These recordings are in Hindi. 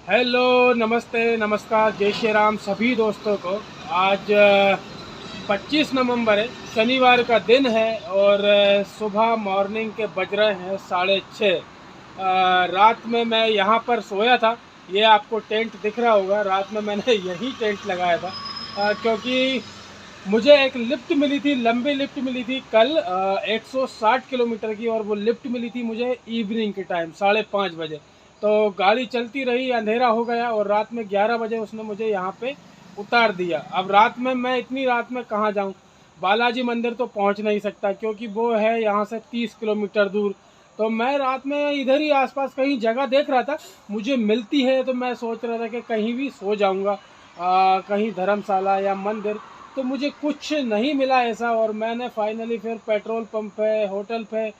हेलो, नमस्ते, नमस्कार, जय श्री राम सभी दोस्तों को। आज 25 नवंबर है, शनिवार का दिन है और सुबह मॉर्निंग के बज रहे हैं 6:30। रात में मैं यहाँ पर सोया था। ये आपको टेंट दिख रहा होगा। रात में मैंने यही टेंट लगाया था क्योंकि मुझे एक लिफ्ट मिली थी, लंबी लिफ्ट मिली थी कल 160 किलोमीटर की, और वो लिफ्ट मिली थी मुझे इवनिंग के टाइम 5:30 बजे। तो गाड़ी चलती रही, अंधेरा हो गया और रात में 11 बजे उसने मुझे यहाँ पे उतार दिया। अब रात में मैं इतनी रात में कहाँ जाऊँ? बालाजी मंदिर तो पहुँच नहीं सकता क्योंकि वो है यहाँ से 30 किलोमीटर दूर। तो मैं रात में इधर ही आसपास कहीं जगह देख रहा था, मुझे मिलती है तो मैं सोच रहा था कि कहीं भी सो जाऊँगा, कहीं धर्मशाला या मंदिर। तो मुझे कुछ नहीं मिला ऐसा, और मैंने फाइनली फिर पेट्रोल पंप पे, होटल पे,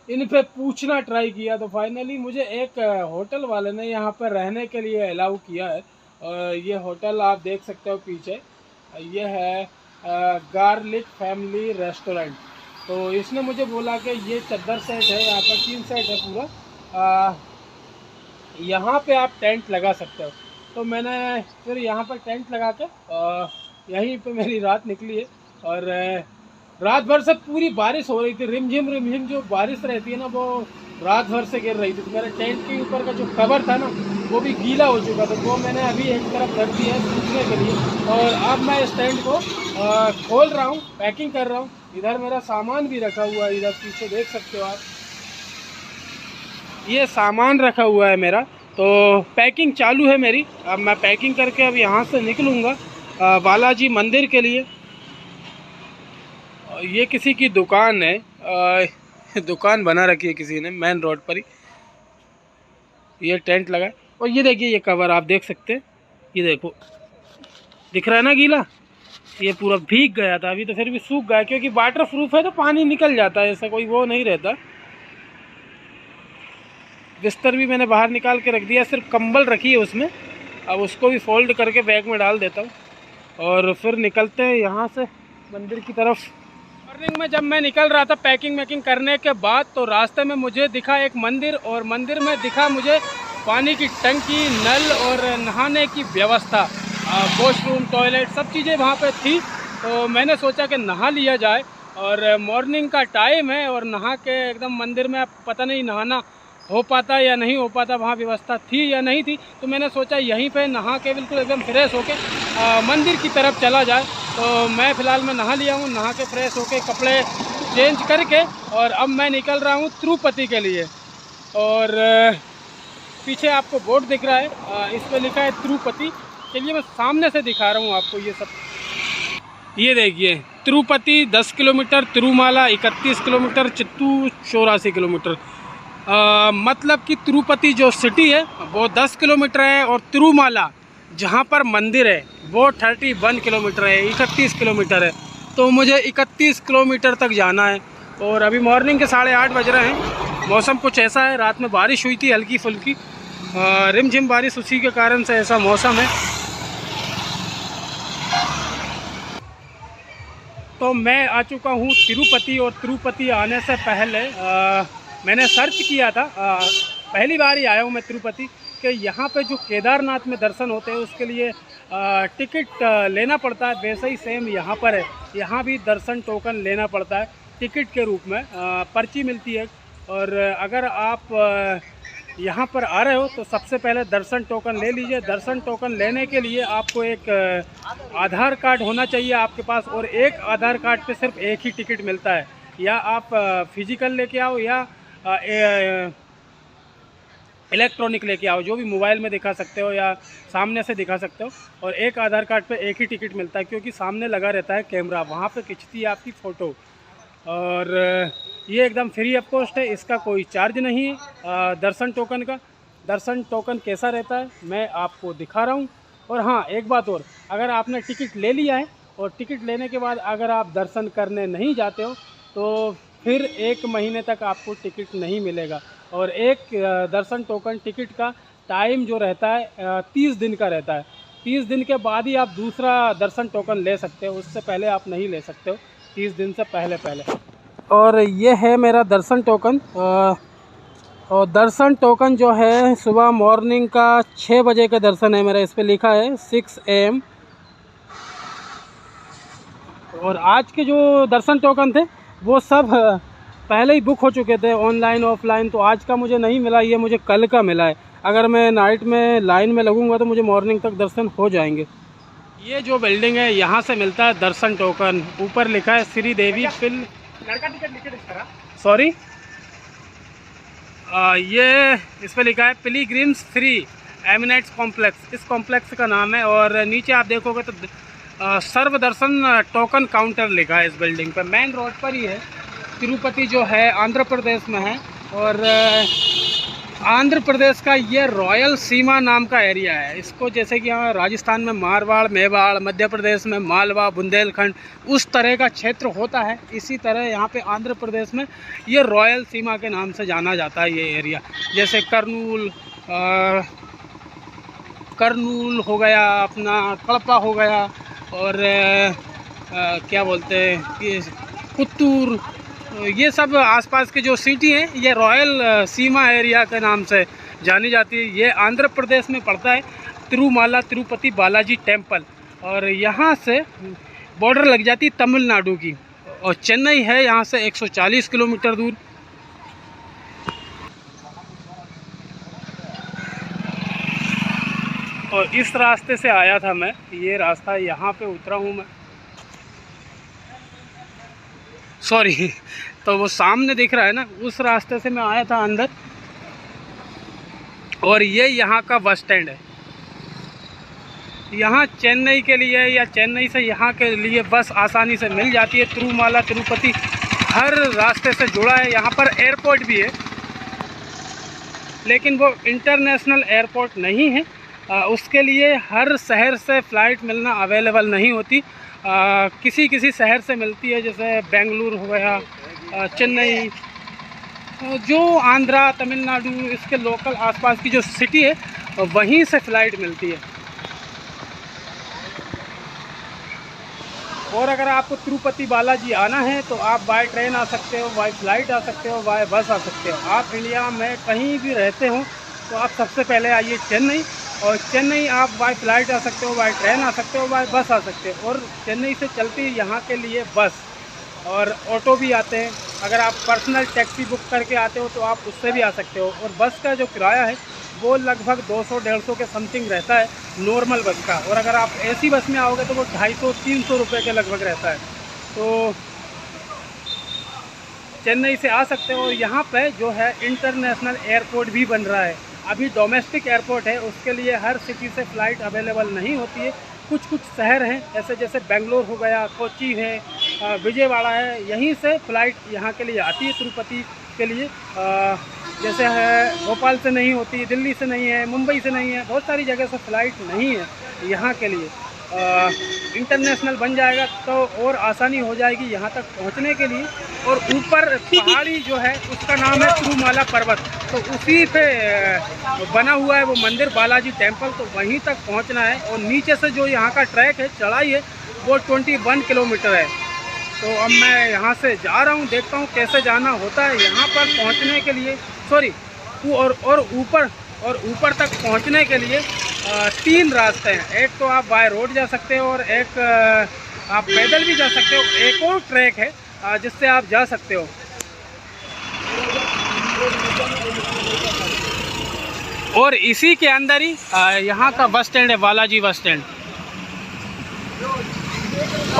इन पे पूछना ट्राई किया। तो फाइनली मुझे एक होटल वाले ने यहाँ पर रहने के लिए अलाउ किया है। और ये होटल आप देख सकते हो पीछे, ये है गार्लिक फैमिली रेस्टोरेंट। तो इसने मुझे बोला कि ये चद्दर सेट है, यहाँ पर 3 सेट है पूरा, यहाँ पे आप टेंट लगा सकते हो। तो मैंने फिर यहाँ पर टेंट लगा के यहीं पे मेरी रात निकली है। और रात भर से पूरी बारिश हो रही थी, रिमझिम जो बारिश रहती है ना, वो रात भर से गिर रही थी। तो मेरे टेंट के ऊपर का जो कवर था ना, वो भी गीला हो चुका था। वो मैंने अभी एक तरफ रख दिया है सूखने के लिए, और अब मैं इस टेंट को खोल रहा हूँ, पैकिंग कर रहा हूँ। इधर मेरा सामान भी रखा हुआ है, इधर पीछे देख सकते हो आप, ये सामान रखा हुआ है मेरा। तो पैकिंग चालू है मेरी। अब मैं पैकिंग करके अब यहाँ से निकलूँगा बालाजी मंदिर के लिए। ये किसी की दुकान है, दुकान बना रखी है किसी ने मेन रोड पर ही। ये टेंट लगा है, और ये देखिए ये कवर आप देख सकते हैं, ये देखो दिख रहा है ना गीला। ये पूरा भीग गया था, अभी तो फिर भी सूख गया क्योंकि वाटर प्रूफ है तो पानी निकल जाता है, ऐसा कोई वो नहीं रहता। बिस्तर भी मैंने बाहर निकाल के रख दिया, सिर्फ कंबल रखी है उसमें। अब उसको भी फोल्ड करके बैग में डाल देता हूँ और फिर निकलते हैं यहाँ से मंदिर की तरफ। मॉर्निंग में जब मैं निकल रहा था पैकिंग वैकिंग करने के बाद, तो रास्ते में मुझे दिखा एक मंदिर, और मंदिर में दिखा मुझे पानी की टंकी, नल और नहाने की व्यवस्था, वॉशरूम, टॉयलेट, सब चीज़ें वहाँ पे थी। तो मैंने सोचा कि नहा लिया जाए, और मॉर्निंग का टाइम है और नहा के एकदम मंदिर में, पता नहीं नहाना हो पाता या नहीं हो पाता, वहाँ व्यवस्था थी या नहीं थी। तो मैंने सोचा यहीं पे नहा के बिल्कुल एकदम फ्रेश होके मंदिर की तरफ चला जाए। तो मैं फ़िलहाल मैं नहा लिया हूँ, नहा के फ्रेश होके कपड़े चेंज करके, और अब मैं निकल रहा हूँ तिरुपति के लिए। और पीछे आपको बोर्ड दिख रहा है, इस पर लिखा है तिरुपति। चलिए मैं सामने से दिखा रहा हूँ आपको ये सब। ये देखिए Tirupati 10 kilometre, Tirumala 31 kilometre, Chittoor 84 kilometre. मतलब कि तिरुपति जो सिटी है वो 10 किलोमीटर है, और तिरुमाला जहाँ पर मंदिर है वो 31 किलोमीटर है, 31 किलोमीटर है। तो मुझे 31 किलोमीटर तक जाना है। और अभी मॉर्निंग के 8:30 बज रहे हैं। मौसम कुछ ऐसा है, रात में बारिश हुई थी हल्की फुल्की, रिमझिम बारिश, उसी के कारण से ऐसा मौसम है। तो मैं आ चुका हूँ तिरुपति, और तिरुपति आने से पहले मैंने सर्च किया था, पहली बार ही आया हूँ मैं तिरुपति, कि यहाँ पे जो केदारनाथ में दर्शन होते हैं उसके लिए टिकट लेना पड़ता है। वैसे ही सेम यहाँ पर है, यहाँ भी दर्शन टोकन लेना पड़ता है टिकट के रूप में, पर्ची मिलती है। और अगर आप यहाँ पर आ रहे हो तो सबसे पहले दर्शन टोकन ले लीजिए। दर्शन टोकन लेने के लिए आपको एक आधार कार्ड होना चाहिए आपके पास, और एक आधार कार्ड पे सिर्फ एक ही टिकट मिलता है। या आप फिजिकल लेके आओ या इलेक्ट्रॉनिक लेके आओ, जो भी मोबाइल में दिखा सकते हो या सामने से दिखा सकते हो। और एक आधार कार्ड पे एक ही टिकट मिलता है, क्योंकि सामने लगा रहता है कैमरा, वहाँ पे खिंचती है आपकी फ़ोटो। और ये एकदम फ्री ऑफ कॉस्ट है, इसका कोई चार्ज नहीं है दर्शन टोकन का। दर्शन टोकन कैसा रहता है मैं आपको दिखा रहा हूँ। और हाँ, एक बात और, अगर आपने टिकट ले लिया है और टिकट लेने के बाद अगर आप दर्शन करने नहीं जाते हो तो फिर 1 महीने तक आपको टिकट नहीं मिलेगा। और एक दर्शन टोकन टिकट का टाइम जो रहता है 30 दिन का रहता है। 30 दिन के बाद ही आप दूसरा दर्शन टोकन ले सकते हो, उससे पहले आप नहीं ले सकते हो, 30 दिन से पहले। और ये है मेरा दर्शन टोकन, और दर्शन टोकन जो है सुबह मॉर्निंग का 6 बजे का दर्शन है मेरा, इस पे लिखा है 6 AM। और आज के जो दर्शन टोकन थे वो सब पहले ही बुक हो चुके थे, ऑनलाइन ऑफलाइन। तो आज का मुझे नहीं मिला, ये मुझे कल का मिला है। अगर मैं नाइट में लाइन में लगूंगा तो मुझे मॉर्निंग तक दर्शन हो जाएंगे। ये जो बिल्डिंग है यहाँ से मिलता है दर्शन टोकन। ऊपर लिखा है श्री देवी लड़का टिकट लिखे सॉरी ये इस पर लिखा है पिलग्रिम्स फ्री एमिनेट्स कॉम्प्लेक्स, इस कॉम्प्लेक्स का नाम है। और नीचे आप देखोगे तो सर्व दर्शन टोकन काउंटर लिखा है इस बिल्डिंग पर। मेन रोड पर ही है। तिरुपति जो है आंध्र प्रदेश में है, और आंध्र प्रदेश का ये रॉयल सीमा नाम का एरिया है। इसको जैसे कि यहाँ राजस्थान में मारवाड़, मेवाड़, मध्य प्रदेश में मालवा, बुंदेलखंड, उस तरह का क्षेत्र होता है, इसी तरह यहाँ पे आंध्र प्रदेश में ये रॉयल सीमा के नाम से जाना जाता है ये एरिया। जैसे करनूल हो गया, अपना कड़पा हो गया, और क्या बोलते हैं ये पुत्तूर, ये सब आसपास के जो सिटी हैं ये रॉयल सीमा एरिया के नाम से जानी जाती है। ये आंध्र प्रदेश में पड़ता है, तिरुमाला तिरुपति बालाजी टेम्पल। और यहाँ से बॉर्डर लग जाती है तमिलनाडु की, और चेन्नई है यहाँ से 140 किलोमीटर दूर। और इस रास्ते से आया था मैं, ये रास्ता यहाँ पे उतरा हूँ मैं, सॉरी तो वो सामने दिख रहा है ना, उस रास्ते से मैं आया था अंदर। और ये यहाँ का बस स्टैंड है। यहाँ चेन्नई के लिए या चेन्नई से यहाँ के लिए बस आसानी से मिल जाती है। तिरुमाला तिरुपति हर रास्ते से जुड़ा है। यहाँ पर एयरपोर्ट भी है, लेकिन वो इंटरनेशनल एयरपोर्ट नहीं है। उसके लिए हर शहर से फ़्लाइट मिलना अवेलेबल नहीं होती। किसी किसी शहर से मिलती है, जैसे बेंगलुरु हो गया, चेन्नई, जो आंध्रा तमिलनाडु इसके लोकल आसपास की जो सिटी है वहीं से फ़्लाइट मिलती है। और अगर आपको तिरुपति बालाजी आना है तो आप बाय ट्रेन आ सकते हो, बाय फ्लाइट आ सकते हो, बाय बस आ सकते हो। आप इंडिया में कहीं भी रहते हो तो आप सबसे पहले आइए चेन्नई, और चेन्नई आप बाय फ्लाइट आ सकते हो, बाय ट्रेन आ सकते हो, बाय बस आ सकते हो। और चेन्नई से चलती है यहाँ के लिए बस, और ऑटो भी आते हैं। अगर आप पर्सनल टैक्सी बुक करके आते हो तो आप उससे भी आ सकते हो। और बस का जो किराया है वो लगभग 200-150 के समथिंग रहता है नॉर्मल बस का। और अगर आप एसी बस में आओगे तो वो 250-300 रुपये के लगभग रहता है। तो चेन्नई से आ सकते हो। और यहाँ पे जो है इंटरनेशनल एयरपोर्ट भी बन रहा है। अभी डोमेस्टिक एयरपोर्ट है, उसके लिए हर सिटी से फ़्लाइट अवेलेबल नहीं होती है। कुछ कुछ शहर हैं ऐसे, जैसे बेंगलोर हो गया, कोची है, विजयवाड़ा है, यहीं से फ़्लाइट यहाँ के लिए आती है तिरुपति के लिए। जैसे है भोपाल से नहीं होती, दिल्ली से नहीं है, मुंबई से नहीं है, बहुत सारी जगह से फ़्लाइट नहीं है यहाँ के लिए। इंटरनेशनल बन जाएगा तो और आसानी हो जाएगी यहाँ तक पहुँचने के लिए। और ऊपर पहाड़ी जो है उसका नाम है तिरुमाला पर्वत, तो उसी पे बना हुआ है वो मंदिर बालाजी टेम्पल, तो वहीं तक पहुँचना है। और नीचे से जो यहाँ का ट्रैक है, चढ़ाई है, वो 21 किलोमीटर है। तो अब मैं यहाँ से जा रहा हूँ, देखता हूँ कैसे जाना होता है यहाँ पर पहुँचने के लिए। सॉरी, और ऊपर तक पहुँचने के लिए 3 रास्ते हैं। एक तो आप बाय रोड जा सकते हो, और एक आप पैदल भी जा सकते हो। एक और ट्रैक है जिससे आप जा सकते हो। और इसी के अंदर ही यहाँ का बस स्टैंड है, बालाजी बस स्टैंड।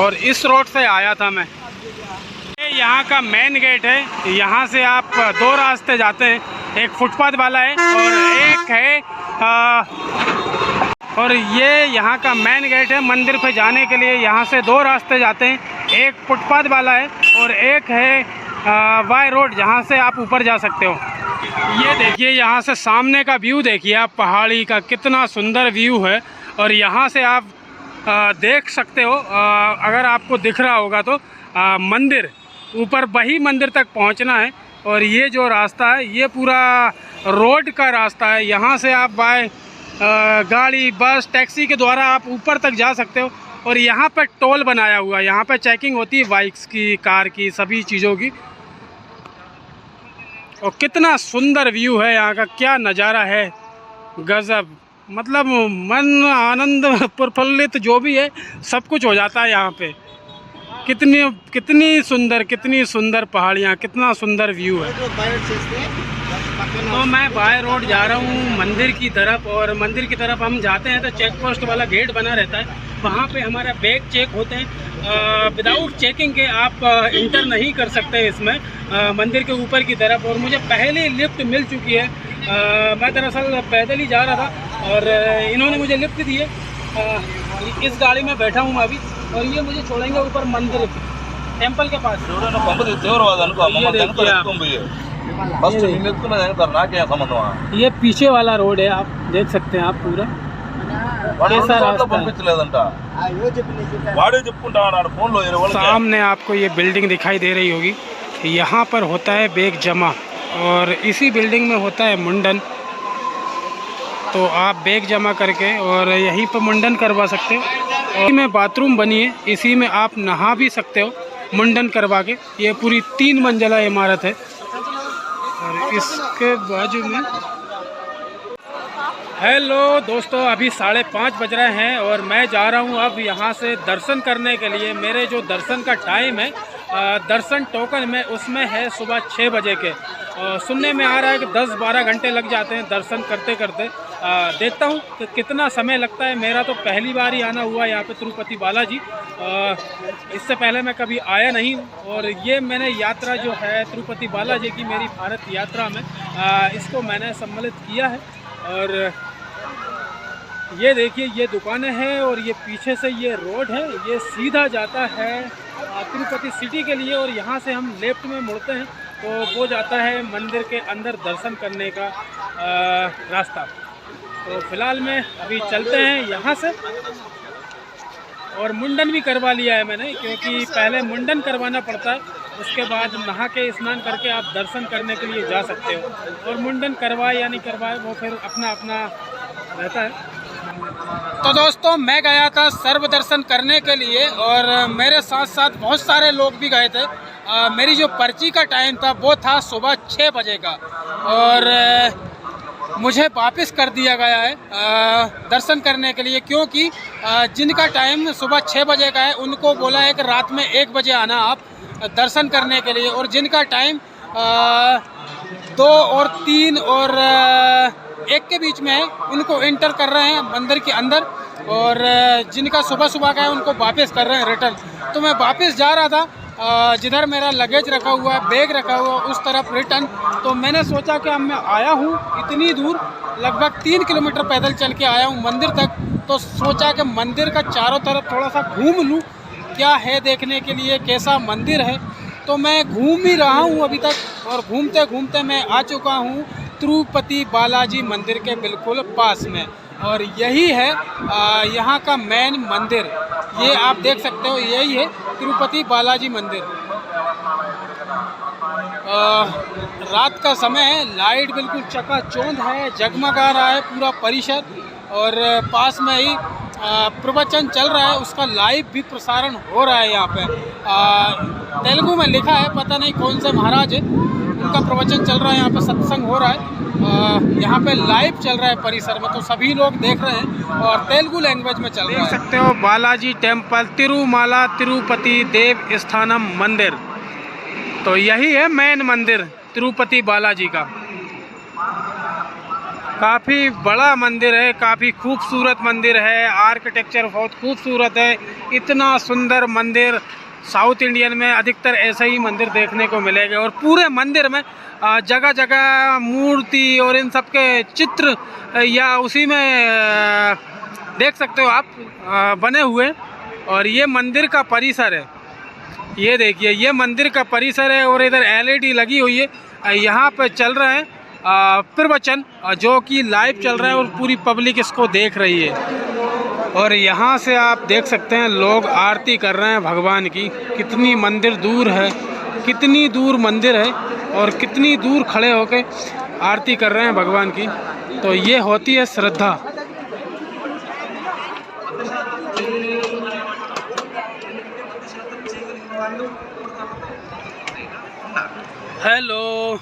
और इस रोड से आया था मैं। ये यहाँ का मेन गेट है। यहाँ से आप 2 रास्ते जाते हैं, एक फुटपाथ वाला है और एक है और ये यहाँ का मेन गेट है। मंदिर पे जाने के लिए यहाँ से 2 रास्ते जाते हैं, एक फुटपाथ वाला है और एक है बाय रोड, जहाँ से आप ऊपर जा सकते हो। ये देखिए यहाँ से सामने का व्यू देखिए आप, पहाड़ी का कितना सुंदर व्यू है। और यहाँ से आप देख सकते हो, अगर आपको दिख रहा होगा तो मंदिर, ऊपर वही मंदिर तक पहुँचना है। और ये जो रास्ता है ये पूरा रोड का रास्ता है। यहाँ से आप बाय गाड़ी, बस, टैक्सी के द्वारा आप ऊपर तक जा सकते हो। और यहाँ पर टोल बनाया हुआ है, यहाँ पर चेकिंग होती है बाइक्स की, कार की, सभी चीज़ों की। और कितना सुंदर व्यू है यहाँ का, क्या नज़ारा है, गजब। मतलब मन आनंद प्रफुल्लित जो भी है सब कुछ हो जाता है यहाँ पे। कितनी कितनी सुंदर पहाड़ियाँ, कितना सुंदर व्यू है। तो मैं बाय रोड जा रहा हूँ मंदिर की तरफ, और मंदिर की तरफ हम जाते हैं तो चेक पोस्ट वाला गेट बना रहता है, वहाँ पे हमारा बैग चेक होते हैं। विदाउट चेकिंग के आप इंटर नहीं कर सकते इसमें मंदिर के ऊपर की तरफ। और मुझे पहले लिफ्ट मिल चुकी है। मैं दरअसल पैदल ही जा रहा था और इन्होंने मुझे लिफ्ट दी है। इस गाड़ी में बैठा हूँ मैं अभी, और ये मुझे छोड़ेंगे ऊपर मंदिर टेंपल के पास। ये पीछे वाला रोड है, आप देख सकते हैं आप पूरा कैसा रास्ता है। सामने आपको ये बिल्डिंग दिखाई दे रही होगी, यहाँ पर होता है बैग जमा, और इसी बिल्डिंग में होता है मुंडन। तो आप बैग जमा करके और यहीं पर मुंडन करवा सकते हो। और इसी में बाथरूम बनी है, इसी में आप नहा भी सकते हो मुंडन करवा के। ये पूरी 3 मंजिला इमारत है, और इसके बाजू में। हेलो दोस्तों, अभी 5:30 बज रहे हैं और मैं जा रहा हूँ अब यहाँ से दर्शन करने के लिए। मेरे जो दर्शन का टाइम है दर्शन टोकन में उसमें है सुबह 6 बजे के। सुनने में आ रहा है कि 10-12 घंटे लग जाते हैं दर्शन करते करते। देखता हूँ कि कितना समय लगता है। मेरा तो पहली बार ही आना हुआ यहाँ पे तिरुपति बालाजी। इससे पहले मैं कभी आया नहीं हूँ, और ये मैंने यात्रा जो है तिरुपति बालाजी की, मेरी भारत यात्रा में इसको मैंने सम्मिलित किया है। और ये देखिए, ये दुकानें हैं और ये पीछे से ये रोड है, ये सीधा जाता है तिरुपति सिटी के लिए। और यहाँ से हम लेफ्ट में मुड़ते हैं तो वो जाता है मंदिर के अंदर दर्शन करने का रास्ता। तो फिलहाल में अभी चलते हैं यहाँ से। और मुंडन भी करवा लिया है मैंने, क्योंकि पहले मुंडन करवाना पड़ता है, उसके बाद नहा के स्नान करके आप दर्शन करने के लिए जा सकते हो। और मुंडन करवाए या नहीं करवाए वो फिर अपना अपना रहता है। तो दोस्तों, मैं गया था सर्व दर्शन करने के लिए, और मेरे साथ साथ बहुत सारे लोग भी गए थे। मेरी जो पर्ची का टाइम था वो था सुबह 6 बजे का, और मुझे वापस कर दिया गया है दर्शन करने के लिए, क्योंकि जिनका टाइम सुबह 6 बजे का है उनको बोला है कि रात में 1 बजे आना आप दर्शन करने के लिए। और जिनका टाइम 2 और 3 और 1 के बीच में है उनको एंटर कर रहे हैं मंदिर के अंदर, और जिनका सुबह सुबह का है उनको वापस कर रहे हैं रिटर्न। तो मैं वापस जा रहा था, जिधर मेरा लगेज रखा हुआ है, बैग रखा हुआ है, उस तरफ रिटर्न। तो मैंने सोचा कि अब मैं आया हूँ इतनी दूर, लगभग 3 किलोमीटर पैदल चल के आया हूँ मंदिर तक, तो सोचा कि मंदिर का चारों तरफ थोड़ा सा घूम लूँ, क्या है देखने के लिए, कैसा मंदिर है। तो मैं घूम ही रहा हूँ अभी तक, और घूमते घूमते मैं आ चुका हूँ तिरुपति बालाजी मंदिर के बिल्कुल पास में। और यही है यहाँ का मेन मंदिर, ये आप देख सकते हो, यही है तिरुपति बालाजी मंदिर। रात का समय है, लाइट बिल्कुल चकाचौंध है, जगमगा रहा है पूरा परिसर, और पास में ही प्रवचन चल रहा है, उसका लाइव भी प्रसारण हो रहा है। यहाँ पे तेलुगु में लिखा है, पता नहीं कौन से महाराज है, उनका प्रवचन चल रहा है, यहाँ पे सत्संग हो रहा है, यहाँ पे लाइव चल रहा है परिसर में, तो सभी लोग देख रहे हैं, और तेलुगु लैंग्वेज में चल रहा है। देख सकते हो बालाजी टेम्पल तिरुमाला तिरुपति देव स्थानम मंदिर। तो यही है मेन मंदिर तिरुपति बालाजी का। काफ़ी बड़ा मंदिर है, काफ़ी खूबसूरत मंदिर है, आर्किटेक्चर बहुत खूबसूरत है। इतना सुंदर मंदिर साउथ इंडियन में अधिकतर ऐसे ही मंदिर देखने को मिलेंगे। और पूरे मंदिर में जगह जगह मूर्ति और इन सब के चित्र या उसी में देख सकते हो आप बने हुए। और ये मंदिर का परिसर है, ये देखिए, ये मंदिर का परिसर है, और इधर LED लगी हुई है। यहाँ पे चल रहे हैं प्रवचन, जो कि लाइव चल रहा है, और पूरी पब्लिक इसको देख रही है। और यहाँ से आप देख सकते हैं लोग आरती कर रहे हैं भगवान की। कितनी मंदिर दूर है, कितनी दूर मंदिर है, और कितनी दूर खड़े होके आरती कर रहे हैं भगवान की। तो ये होती है श्रद्धा। हेलो,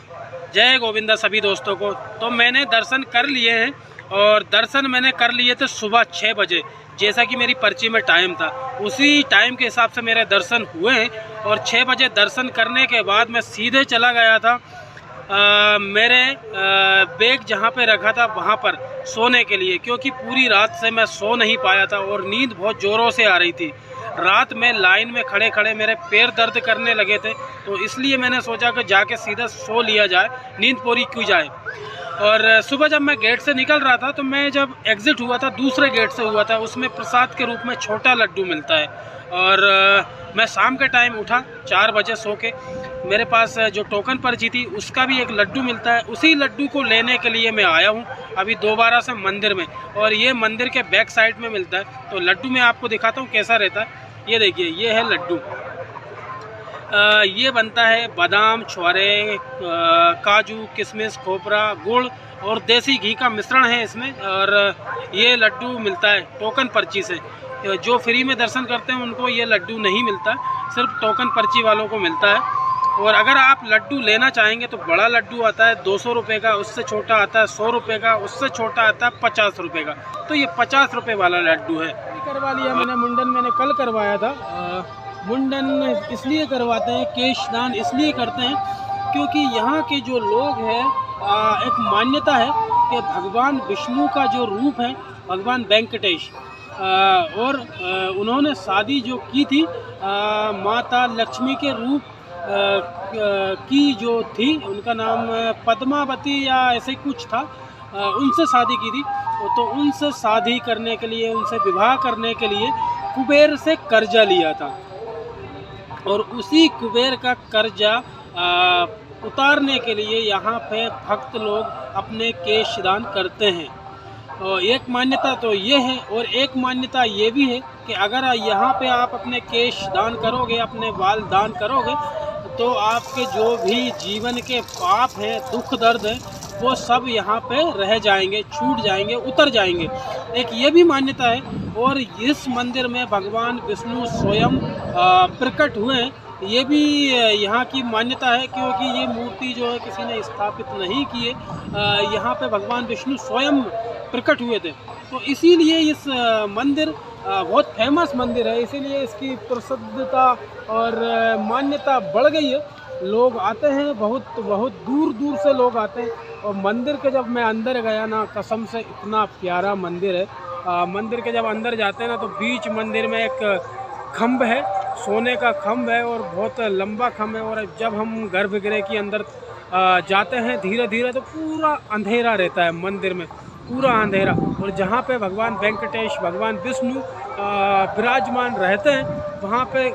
जय गोविंदा सभी दोस्तों को। तो मैंने दर्शन कर लिए हैं और दर्शन मैंने कर लिए थे सुबह 6 बजे, जैसा कि मेरी पर्ची में टाइम था उसी टाइम के हिसाब से मेरे दर्शन हुए हैं। और 6 बजे दर्शन करने के बाद मैं सीधे चला गया था मेरे बैग जहाँ पे रखा था वहाँ पर सोने के लिए, क्योंकि पूरी रात से मैं सो नहीं पाया था और नींद बहुत ज़ोरों से आ रही थी। रात में लाइन में खड़े खड़े मेरे पैर दर्द करने लगे थे, तो इसलिए मैंने सोचा कि जाके सीधा सो लिया जाए, नींद पूरी की जाए। और सुबह जब मैं गेट से निकल रहा था तो मैं जब एग्ज़िट हुआ था दूसरे गेट से हुआ था, उसमें प्रसाद के रूप में छोटा लड्डू मिलता है। और मैं शाम के टाइम उठा 4 बजे सो के, मेरे पास जो टोकन पर्ची थी उसका भी एक लड्डू मिलता है, उसी लड्डू को लेने के लिए मैं आया हूँ अभी दोबारा से मंदिर में। और ये मंदिर के बैक साइड में मिलता है, तो लड्डू मैं आपको दिखाता हूँ कैसा रहता है। ये देखिए, ये है लड्डू। ये बनता है बादाम, छुआरे, काजू, किशमिश, खोपरा, गुड़ और देसी घी का मिश्रण है इसमें। और ये लड्डू मिलता है टोकन पर्ची से। जो फ्री में दर्शन करते हैं उनको ये लड्डू नहीं मिलता, सिर्फ टोकन पर्ची वालों को मिलता है। और अगर आप लड्डू लेना चाहेंगे तो बड़ा लड्डू आता है 200 रुपये का, उससे छोटा आता है 100 रुपये का, उससे छोटा आता है 50 रुपये का। तो ये 50 रुपये वाला लड्डू है। करवा लिया मैंने मुंडन, मैंने कल करवाया था। मुंडन इसलिए करवाते हैं, केशदान इसलिए करते हैं क्योंकि यहाँ के जो लोग हैं एक मान्यता है कि भगवान विष्णु का जो रूप है भगवान वेंकटेश, और उन्होंने शादी जो की थी माता लक्ष्मी के रूप की जो थी, उनका नाम पद्मावती या ऐसे कुछ था, उनसे शादी की थी। तो उनसे शादी करने के लिए, उनसे विवाह करने के लिए कुबेर से कर्जा लिया था, और उसी कुबेर का कर्जा उतारने के लिए यहाँ पे भक्त लोग अपने केश दान करते हैं। और एक मान्यता तो ये है, और एक मान्यता ये भी है कि अगर यहाँ पे आप अपने केश दान करोगे, अपने बाल दान करोगे, तो आपके जो भी जीवन के पाप हैं, दुख दर्द है, वो सब यहाँ पे रह जाएंगे, छूट जाएंगे, उतर जाएंगे। एक ये भी मान्यता है। और इस मंदिर में भगवान विष्णु स्वयं प्रकट हुए हैं, ये भी यहाँ की मान्यता है, क्योंकि ये मूर्ति जो है किसी ने स्थापित नहीं की है, यहाँ पे भगवान विष्णु स्वयं प्रकट हुए थे। तो इसीलिए इस मंदिर बहुत फेमस मंदिर है, इसीलिए इसकी प्रसिद्धता और मान्यता बढ़ गई है। लोग आते हैं, बहुत बहुत दूर दूर से लोग आते हैं। और मंदिर के जब मैं अंदर गया ना, कसम से इतना प्यारा मंदिर है। मंदिर के जब अंदर जाते हैं ना, तो बीच मंदिर में एक खम्भ है, सोने का खम्भ है, और बहुत लंबा खम्भ है। और जब हम गर्भगृह के अंदर जाते हैं धीरे धीरे, तो पूरा अंधेरा रहता है मंदिर में, पूरा अंधेरा। और जहाँ पे भगवान वेंकटेश, भगवान विष्णु विराजमान रहते हैं, वहाँ पे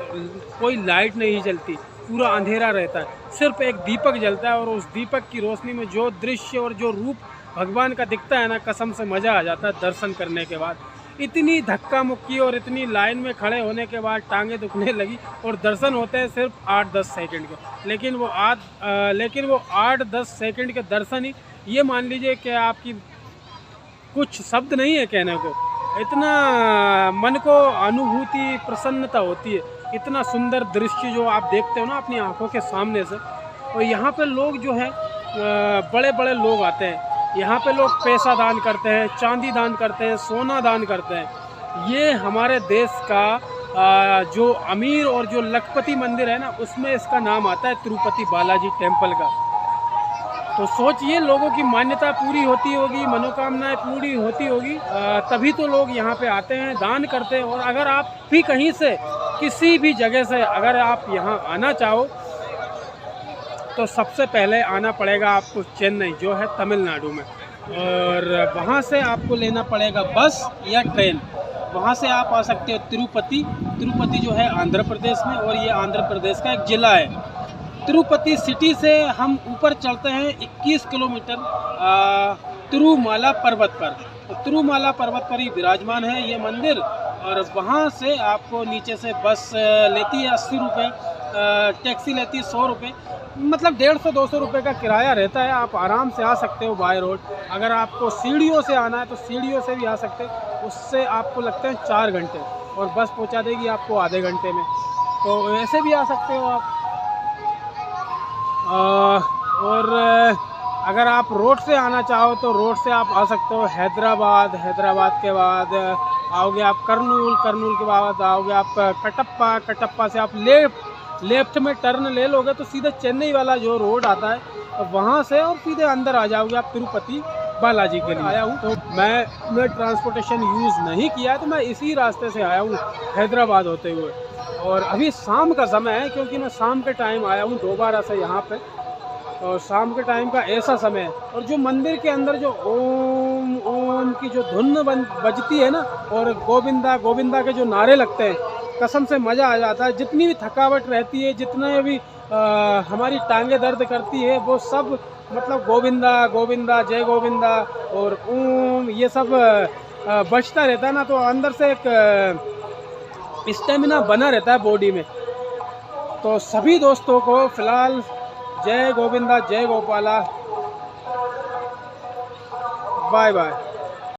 कोई लाइट नहीं जलती, पूरा अंधेरा रहता है, सिर्फ एक दीपक जलता है। और उस दीपक की रोशनी में जो दृश्य और जो रूप भगवान का दिखता है ना, कसम से मज़ा आ जाता है दर्शन करने के बाद। इतनी धक्का मुक्की और इतनी लाइन में खड़े होने के बाद टांगें दुखने लगी, और दर्शन होते हैं सिर्फ 8-10 सेकंड के, लेकिन वो 8-10 सेकंड के दर्शन ही, ये मान लीजिए कि आपकी कुछ शब्द नहीं है कहने को, इतना मन को अनुभूति, प्रसन्नता होती है। इतना सुंदर दृश्य जो आप देखते हो ना अपनी आंखों के सामने से। और यहाँ पे लोग जो है बड़े बड़े लोग आते हैं, यहाँ पे लोग पैसा दान करते हैं, चांदी दान करते हैं, सोना दान करते हैं। ये हमारे देश का जो अमीर और जो लखपति मंदिर है ना, उसमें इसका नाम आता है तिरुपति बालाजी टेम्पल का। तो सोचिए, लोगों की मान्यता पूरी होती होगी, मनोकामनाएं पूरी होती होगी, तभी तो लोग यहाँ पे आते हैं, दान करते हैं। और अगर आप भी कहीं से, किसी भी जगह से अगर आप यहाँ आना चाहो, तो सबसे पहले आना पड़ेगा आपको चेन्नई, जो है तमिलनाडु में। और वहाँ से आपको लेना पड़ेगा बस या ट्रेन। वहाँ से आप आ सकते हो तिरुपति। तिरुपति जो है आंध्र प्रदेश में, और ये आंध्र प्रदेश का एक ज़िला है। तिरुपति सिटी से हम ऊपर चलते हैं 21 किलोमीटर तिरुमाला पर्वत पर। तो तिरुमाला पर्वत पर ही विराजमान है ये मंदिर। और वहाँ से आपको नीचे से बस लेती है 80 रुपये, टैक्सी लेती है 100 रुपये, मतलब 150-200 रुपये का किराया रहता है। आप आराम से आ सकते हो बाय रोड। अगर आपको सीढ़ियों से आना है तो सीढ़ियों से भी आ सकते हैं, उससे आपको लगते हैं 4 घंटे, और बस पहुंचा देगी आपको आधे घंटे में। तो ऐसे भी आ सकते हो आप। और अगर आप रोड से आना चाहो तो रोड से आप आ सकते हो हैदराबाद, हैदराबाद के बाद आओगे आप कर्नूल, कर्नूल के बाद आओगे आप कटप्पा, कटप्पा से आप लेफ्ट में टर्न ले लोगे तो सीधे चेन्नई वाला जो रोड आता है वहाँ से और सीधे अंदर आ जाओगे आप तिरुपति बालाजी के लिए। आया हूँ तो मैं ट्रांसपोर्टेशन यूज़ नहीं किया है, तो मैं इसी रास्ते से आया हूँ हैदराबाद होते हुए। और अभी शाम का समय है, क्योंकि मैं शाम के टाइम आया हूँ दोबारा से यहाँ पे, और शाम के टाइम का ऐसा समय है। और जो मंदिर के अंदर जो ओम ओम की जो धुन बजती है ना, और गोविंदा गोविंदा के जो नारे लगते हैं, कसम से मज़ा आ जाता है। जितनी भी थकावट रहती है, जितने भी हमारी टांगे दर्द करती है, वो सब मतलब गोविंदा गोविंदा, जय गोविंदा और ओम, ये सब बजता रहता है ना, तो अंदर से एक स्टेमिना बना रहता है बॉडी में। तो सभी दोस्तों को फ़िलहाल जय गोविंदा, जय गोपाला, बाय बाय।